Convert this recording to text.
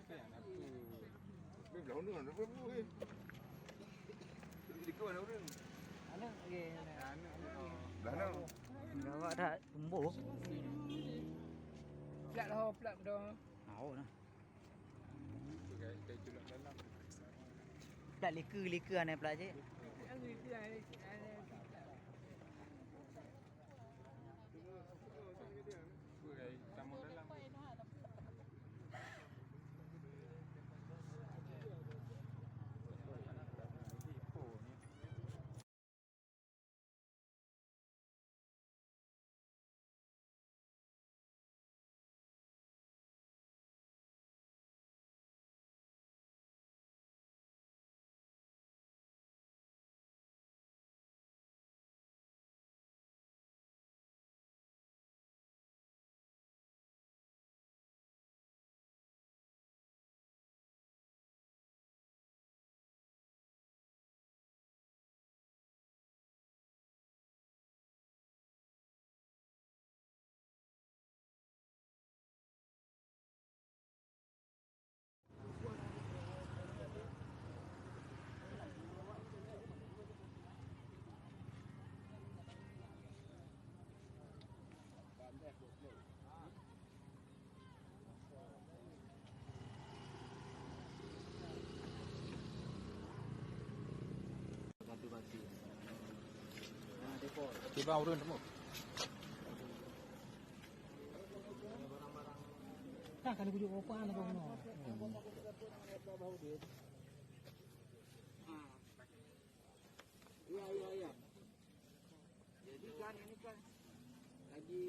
Ini belah mana nak berapa ni? Di kawan orang. Anak lagi. Belah mana? Gawak dah tumbuh. Plat dah, plat dah. Mau nah. Kayak julak dalam. Plat lika aneh plat je. Yang itu ada. Kayak tamu dalam. Batu-batu. Nah, depot. Coba urun semua. Nah, kalau bujuk apa nak kau nak? Iya. Jadi kan ini kan lagi